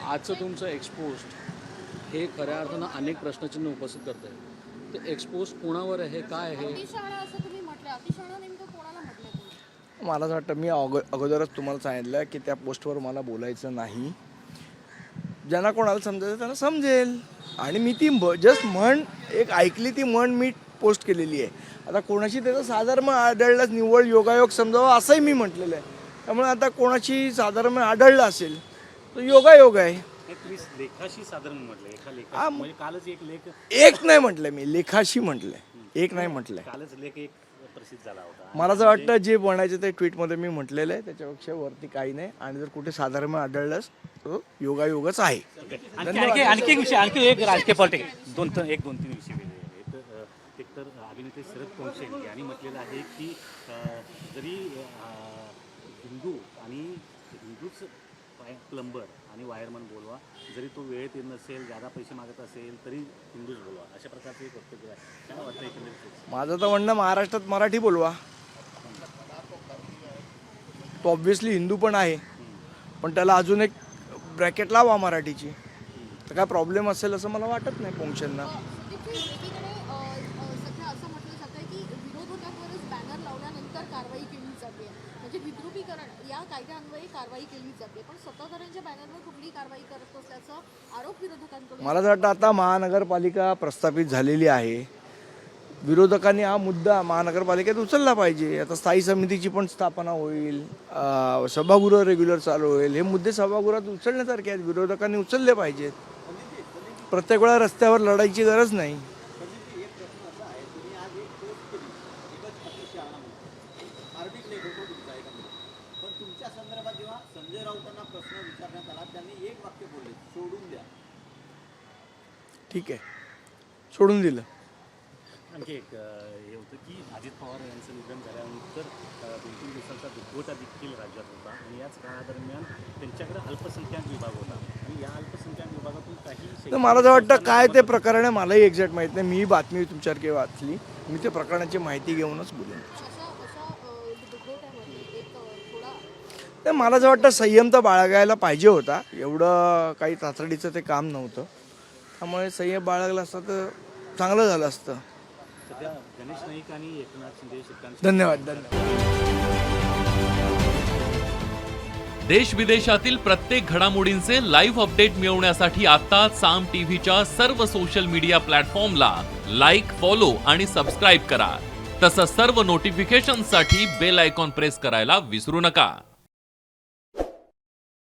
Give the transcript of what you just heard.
आजचं तुमचं एक्सपोस्ट हे खऱ्या अर्थानं अनेक प्रश्नचिन्ह उपस्थित करत आहे. ते एक्सपोस्ट कोणावर आहे, काय आहे? अतिशहाणा असं तुम्ही म्हटलं, अतिशहाणा नेमकं कोणाला म्हटलं तुम्ही? मला असं वाटतं मी अगोदरच तुम्हाला सांगितलं की त्या पोस्टवर मला बोलायचं नाही. ज्यांना कोणाला समजायचं त्यांना समजेल. आणि मी ती जस्ट म्हण एक ऐकली, ती म्हण मी पोस्ट केलेली आहे. आता कोणाशी त्याचं साधारण आढळल्यास निव्वळ योगायोग समजावं असंही मी म्हटलेलं आहे. त्यामुळे आता कोणाशी साधारण आढळलं असेल तर योगायोग आहे. लेखाशी साधारण म्हटलं, एका लेखा म्हणजे कालच एक लेख, एक नाही म्हटलं, मी लेखाशी म्हटलंय, एक नाही म्हटलंय. कालच लेख एक प्रसिद्ध झाला होता. मला असं वाटतं जे म्हणायचं ते ट्विटमध्ये मी म्हटलेलं आहे, त्याच्यापेक्षा वरती काही नाही. आणि जर कुठे साधारण आढळलंच तो योगायोगच आहे. आणखी एक विषय, आणखी एक राजकीय पॉलिटिक्स, दोन तीन विषय वेगळे आहेत. एक तर अभिनेते शरद पोंक्षे यांनी म्हटलेलं आहे की जरी हिंदूच प्लंबर आणि वायरमन बोलवा, जरी तो वेळेत येत नसेल, जादा पैसे मागत असेल तरी हिंदूच बोलवा, अशा प्रकारचं एक वक्तव्य आहे. काय वाटतं एकंदरीत? माझं तर म्हणणं महाराष्ट्रात मराठी बोलवा. तो ऑब्व्हियसली हिंदू पण आहे, पण त्याला अजून एक ब्रॅकेट लावा मराठीची, तर काय प्रॉब्लेम असेल असं मला वाटत नाही पोंक्षेंना. एकीकडे सध्या असं म्हटलं जातंय की विरोधकांवरच बॅनर लावल्यानंतर कारवाई केली जाते, म्हणजे विद्रुपीकरण या कायद्यान्वये कारवाई केली जाते, पण सत्ताधाऱ्यांच्या बॅनरवर कुठली कारवाई करत असल्याचं आरोप विरोधकांकडून. मला असं वाटतं आता महानगरपालिका प्रस्थापित झालेली आहे. विरोधकांनी हा मुद्दा महानगरपालिकेत उचलला पाहिजे. आता स्थायी समितीची पण स्थापना होईल, सभागृह रेग्युलर चालू होईल. हे मुद्दे सभागृहात उचलण्यासारखे आहेत, विरोधकांनी उचलले पाहिजेत. प्रत्येक वेळा रस्त्यावर लढायची गरज नाही. संजय राऊतांना प्रश्न विचारण्यात आला, त्यांनी एक वाक्य बोलले, सोडून द्या. ठीक आहे, सोडून दिलं. आणखी एक हे होतं की अजित पवार यांचं निधन झाल्यानंतर 2-3 दिवसांचा दुखवटा देखील राज्यात होता आणि याच काळादरम्यान त्यांच्याकडे अल्पसंख्याक विभाग होता आणि या अल्पसंख्याक विभागातून काही, तर मला असं वाटतं काय ते प्रकरण आहे मलाही एक्झॅक्ट माहीत नाही. मी बातमी तुमच्यासारखी वाचली, मी ते प्रकरणाची माहिती घेऊनच बोलेन. तर मला असं वाटतं संयम तर बाळगायला पाहिजे होता. एवढं काही तातडीचं ते काम नव्हतं, त्यामुळे संयम बाळगला असता तर चांगलं झालं असतं. सध्या गणेश नाईक आणि एकनाथ शिंदे धन्यवाद. देश विदेशातील प्रत्येक घडामोडींचे लाईव्ह अपडेट मिळवण्यासाठी आता साम टीव्हीच्या सर्व सोशल मीडिया प्लॅटफॉर्मला लाईक, फॉलो आणि सबस्क्राईब करा. तसंच सर्व नोटिफिकेशनसाठी बेल आयकॉन प्रेस करायला विसरू नका.